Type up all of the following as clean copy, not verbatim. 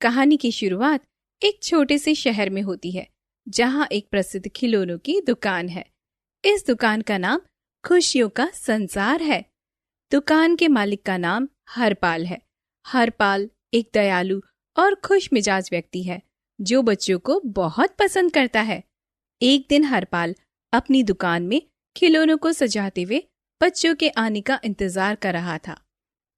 कहानी की शुरुआत एक छोटे से शहर में होती है जहाँ एक प्रसिद्ध खिलौनों की दुकान है। इस दुकान का नाम खुशियों का संसार है। दुकान के मालिक का नाम हरपाल है। हरपाल एक दयालु और खुश मिजाज व्यक्ति है जो बच्चों को बहुत पसंद करता है। एक दिन हरपाल अपनी दुकान में खिलौनों को सजाते हुए बच्चों के आने का इंतजार कर रहा था।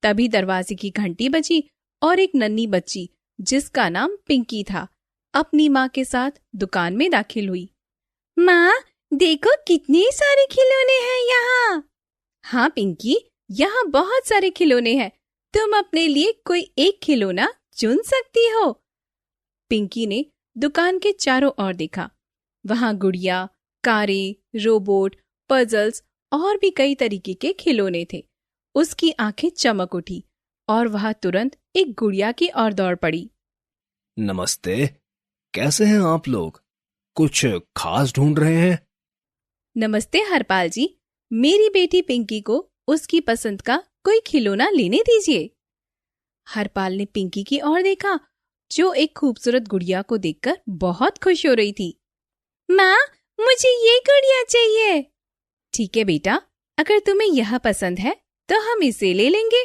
तभी दरवाजे की घंटी बजी और एक नन्ही बच्ची जिसका नाम पिंकी था अपनी माँ के साथ दुकान में दाखिल हुई। माँ, देखो कितने सारे खिलौने हैं यहाँ। हाँ पिंकी, यहाँ बहुत सारे खिलौने हैं, तुम अपने लिए कोई एक खिलौना चुन सकती हो। पिंकी ने दुकान के चारों ओर देखा। वहाँ गुड़िया, कारें, रोबोट, पजल्स और भी कई तरीके के खिलौने थे। उसकी आंखें चमक उठी और वह तुरंत एक गुड़िया की ओर दौड़ पड़ी। नमस्ते, कैसे हैं आप लोग? कुछ खास ढूंढ रहे हैं? नमस्ते हरपाल जी, मेरी बेटी पिंकी को उसकी पसंद का कोई खिलौना लेने दीजिए। हरपाल ने पिंकी की ओर देखा जो एक खूबसूरत गुड़िया को देखकर बहुत खुश हो रही थी। माँ, मुझे ये गुड़िया चाहिए। ठीक है बेटा, अगर तुम्हें यह पसंद है तो हम इसे ले लेंगे।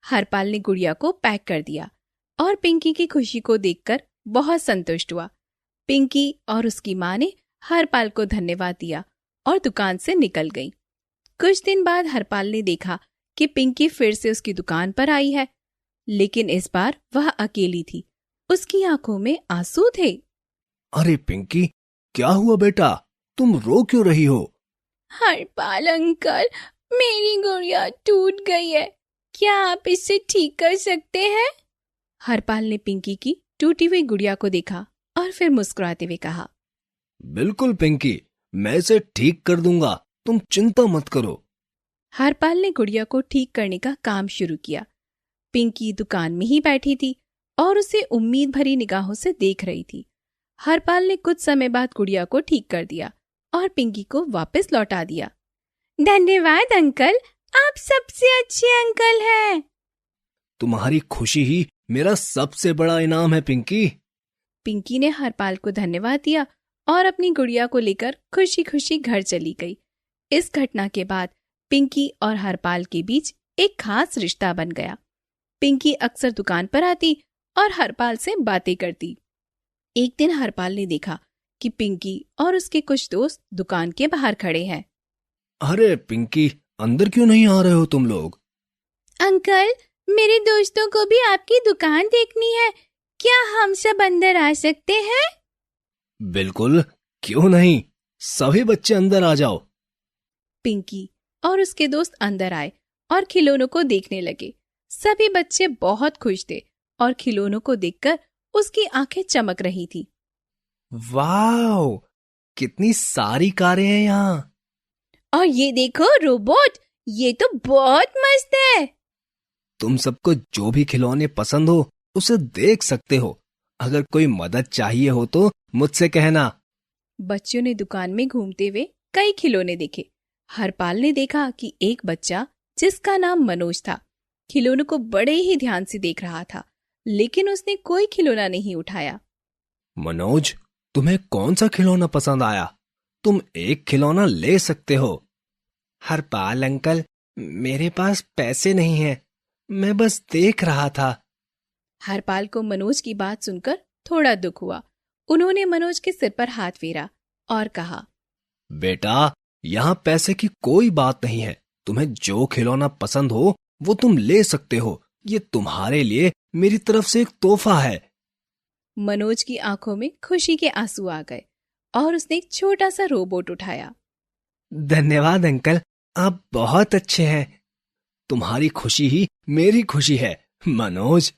हरपाल ने गुड़िया को पैक कर दिया और पिंकी की खुशी को देखकर बहुत संतुष्ट हुआ। पिंकी और उसकी माँ ने हरपाल को धन्यवाद दिया और दुकान से निकल गई। कुछ दिन बाद हरपाल ने देखा कि पिंकी फिर से उसकी दुकान पर आई है, लेकिन इस बार वह अकेली थी। उसकी आंखों में आंसू थे। अरे पिंकी, क्या हुआ बेटा? तुम रो क्यों रही हो? हरपाल अंकल, मेरी गुड़िया टूट गई है, क्या आप इसे ठीक कर सकते हैं? हरपाल ने पिंकी की टूटी हुई गुड़िया को देखा और फिर मुस्कुराते हुए कहा, बिल्कुल पिंकी, मैं इसे ठीक कर दूंगा, तुम चिंता मत करो। हरपाल ने गुड़िया को ठीक करने का काम शुरू किया। पिंकी दुकान में ही बैठी थी और उसे उम्मीद भरी निगाहों से देख रही थी। हरपाल ने कुछ समय बाद गुड़िया को ठीक कर दिया और पिंकी को वापस लौटा दिया। धन्यवाद अंकल, आप सबसे अच्छे अंकल हैं। तुम्हारी खुशी ही मेरा सबसे बड़ा इनाम है पिंकी। पिंकी ने हरपाल को धन्यवाद दिया और अपनी गुड़िया को लेकर खुशी खुशी घर चली गई। इस घटना के बाद पिंकी और हरपाल के बीच एक खास रिश्ता बन गया। पिंकी अक्सर दुकान पर आती और हरपाल से बातें करती। एक दिन हरपाल ने देखा कि पिंकी और उसके कुछ दोस्त दुकान के बाहर खड़े हैं। अरे पिंकी, अंदर क्यों नहीं आ रहे हो तुम लोग? अंकल, मेरे दोस्तों को भी आपकी दुकान देखनी है, क्या हम सब अंदर आ सकते हैं? बिल्कुल, क्यों नहीं, सभी बच्चे अंदर आ जाओ। पिंकी और उसके दोस्त अंदर आए और खिलौनों को देखने लगे। सभी बच्चे बहुत खुश थे और खिलौनों को देखकर उसकी आंखें चमक रही थी। वाह, कितनी सारी कारें हैं यहाँ। और ये देखो रोबोट, ये तो बहुत मस्त है। तुम सबको जो भी खिलौने पसंद हो उसे देख सकते हो। अगर कोई मदद चाहिए हो तो मुझसे कहना। बच्चों ने दुकान में घूमते हुए कई खिलौने देखे। हरपाल ने देखा कि एक बच्चा जिसका नाम मनोज था खिलौनों को बड़े ही ध्यान से देख रहा था, लेकिन उसने कोई खिलौना नहीं उठाया। मनोज, तुम्हें कौन सा खिलौना पसंद आया? तुम एक खिलौना ले सकते हो। हरपाल अंकल, मेरे पास पैसे नहीं हैं, मैं बस देख रहा था। हरपाल को मनोज की बात सुनकर थोड़ा दुख हुआ। उन्होंने मनोज के सिर पर हाथ फेरा और कहा, बेटा, यहाँ पैसे की कोई बात नहीं है। तुम्हें जो खिलौना पसंद हो वो तुम ले सकते हो। ये तुम्हारे लिए मेरी तरफ से एक तोहफा है। मनोज की आंखों में खुशी के आंसू आ गए और उसने एक छोटा सा रोबोट उठाया। धन्यवाद अंकल, आप बहुत अच्छे हैं। तुम्हारी खुशी ही मेरी खुशी है मनोज।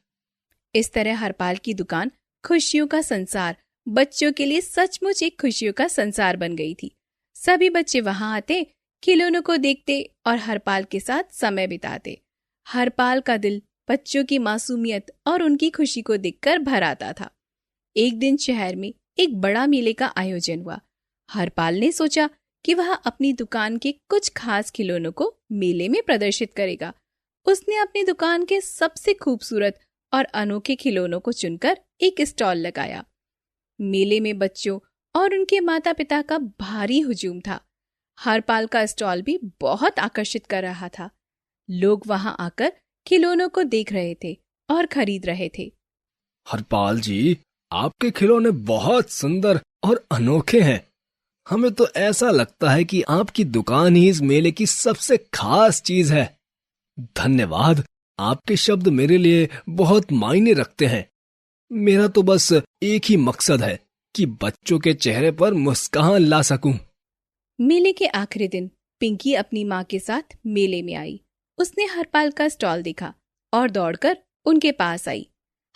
इस तरह हरपाल की दुकान खुशियों का संसार बच्चों के लिए सचमुच एक खुशियों का संसार बन गई थी। सभी बच्चे वहां आते, खिलौनों को देखते और हरपाल के साथ समय बिताते। हरपाल का दिल बच्चों की मासूमियत और उनकी खुशी को देखकर भर आता था। एक दिन शहर में एक बड़ा मेले का आयोजन हुआ। हरपाल ने सोचा कि वह अपनी दुकान के कुछ खास खिलौनों को मेले में प्रदर्शित करेगा। उसने अपनी दुकान के सबसे खूबसूरत और अनोखे खिलौनों को चुनकर एक स्टॉल लगाया। मेले में बच्चों और उनके माता पिता का भारी हुजूम था। हरपाल का स्टॉल भी बहुत आकर्षित कर रहा था। लोग वहां आकर खिलौनों को देख रहे थे और खरीद रहे थे। हरपाल जी, आपके खिलौने बहुत सुंदर और अनोखे हैं। हमें तो ऐसा लगता है कि आपकी दुकान ही इस मेले की सबसे खास चीज है। धन्यवाद, आपके शब्द मेरे लिए बहुत मायने रखते हैं। मेरा तो बस एक ही मकसद है कि बच्चों के चेहरे पर मुस्कान ला सकूं। मेले के आखिरी दिन पिंकी अपनी माँ के साथ मेले में आई। उसने हरपाल का स्टॉल देखा और दौड़कर उनके पास आई।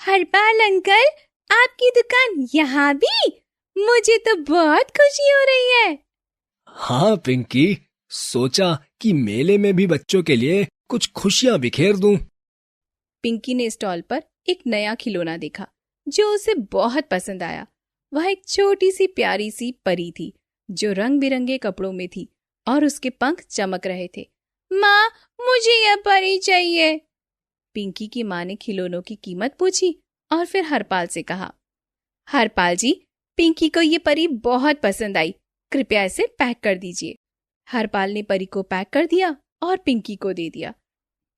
हरपाल अंकल, आपकी दुकान यहाँ भी? मुझे तो बहुत खुशी हो रही है। हाँ पिंकी, सोचा कि मेले में भी बच्चों के लिए कुछ खुशियां बिखेर दूं। पिंकी ने स्टॉल पर एक नया खिलौना देखा जो उसे बहुत पसंद आया। वह एक छोटी सी प्यारी सी परी थी जो रंग बिरंगे कपड़ों में थी और उसके पंख चमक रहे थे। माँ, मुझे यह परी चाहिए। पिंकी की माँ ने खिलौनों की कीमत पूछी और फिर हरपाल से कहा, हरपाल जी, पिंकी को ये परी बहुत पसंद आई, कृपया इसे पैक कर दीजिए। हरपाल ने परी को पैक कर दिया और पिंकी को दे दिया।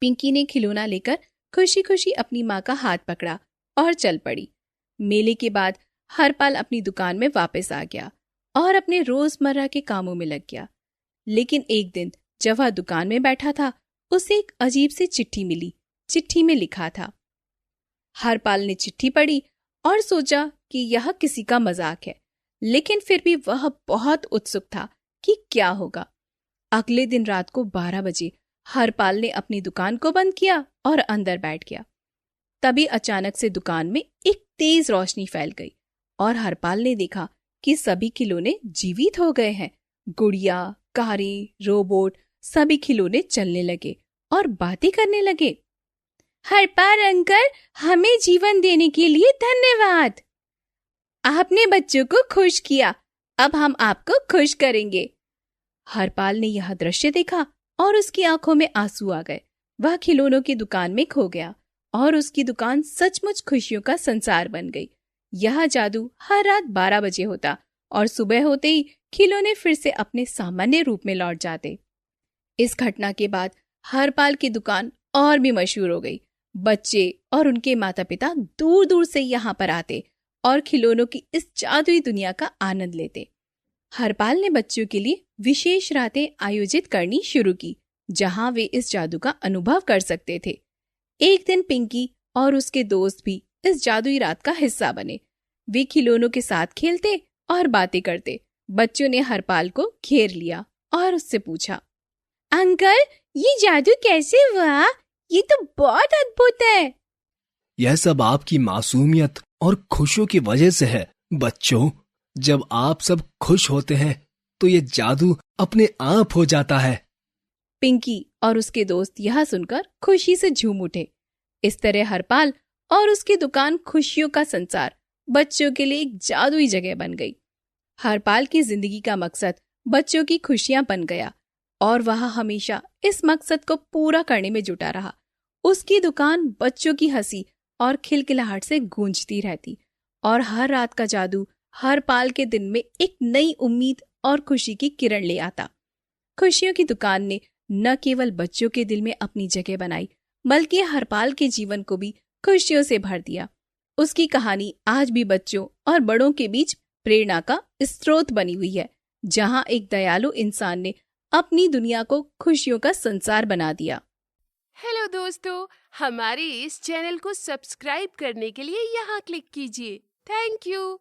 पिंकी ने खिलौना लेकर खुशी खुशी अपनी माँ का हाथ पकड़ा और चल पड़ी। मेले के बाद हरपाल अपनी दुकान में वापस आ गया और अपने रोजमर्रा के कामों में लग गया। लेकिन एक दिन जब वह दुकान में बैठा था, उसे एक अजीब सी चिट्ठी मिली। चिट्ठी में लिखा था। हरपाल ने चिट्ठी पढ़ी और सोचा कि यह किसी का मजाक है, लेकिन फिर भी वह बहुत उत्सुक था कि क्या होगा। अगले दिन रात को 12 बजे हरपाल ने अपनी दुकान को बंद किया और अंदर बैठ गया। तभी अचानक से दुकान में एक तेज रोशनी फैल गई और हरपाल ने देखा कि सभी खिलौने जीवित हो गए हैं। गुड़िया, कारें, रोबोट, सभी खिलौने चलने लगे और बातें करने लगे। हरपाल अंकल, हमें जीवन देने के लिए धन्यवाद। आपने बच्चों को खुश किया, अब हम आपको खुश करेंगे। हरपाल ने यह दृश्य देखा और उसकी आंखों में आंसू आ गए। वह खिलौनों की दुकान में खो गया और उसकी दुकान सचमुच खुशियों का संसार बन गई। यह जादू हर रात 12 बजे होता और सुबह होते ही खिलौने फिर से अपने सामान्य रूप में लौट जाते। इस घटना के बाद हरपाल की दुकान और भी मशहूर हो गई। बच्चे और उनके माता पिता दूर दूर से यहाँ पर आते और खिलौनों की इस जादुई दुनिया का आनंद लेते। हरपाल ने बच्चों के लिए विशेष रातें आयोजित करनी शुरू की, जहां वे इस जादू का अनुभव कर सकते थे। एक दिन पिंकी और उसके दोस्त भी इस जादुई रात का हिस्सा बने। वे खिलौनों के साथ खेलते और बातें करते। बच्चों ने हरपाल को घेर लिया और उससे पूछा, अंकल, ये जादू कैसे हुआ? ये तो बहुत अद्भुत है। यह सब आपकी मासूमियत और खुशियों की वजह से है। बच्चों, जब आप सब खुश होते हैं तो ये जादू अपने आप हो जाता है। पिंकी और उसके दोस्त यह सुनकर खुशी से झूम उठे। इस तरह हरपाल और उसकी दुकान खुशियों का संसार बच्चों के लिए एक जादुई जगह बन गई। हरपाल की जिंदगी का मकसद बच्चों की खुशियां बन गया और वह हमेशा इस मकसद को पूरा करने में जुटा रहा। उसकी दुकान बच्चों की हंसी और खिलखिलाहट से गूंजती रहती और हर रात का जादू हरपाल के दिन में एक नई उम्मीद और खुशी की किरण ले आता। खुशियों की दुकान ने न केवल बच्चों के दिल में अपनी जगह बनाई, बल्कि हरपाल के जीवन को भी खुशियों से भर दिया। उसकी कहानी आज भी बच्चों और बड़ों के बीच प्रेरणा का स्रोत बनी हुई है, जहां एक दयालु इंसान ने अपनी दुनिया को खुशियों का संसार बना दिया। हेलो दोस्तों, हमारे इस चैनल को सब्सक्राइब करने के लिए यहाँ क्लिक कीजिए। Thank you.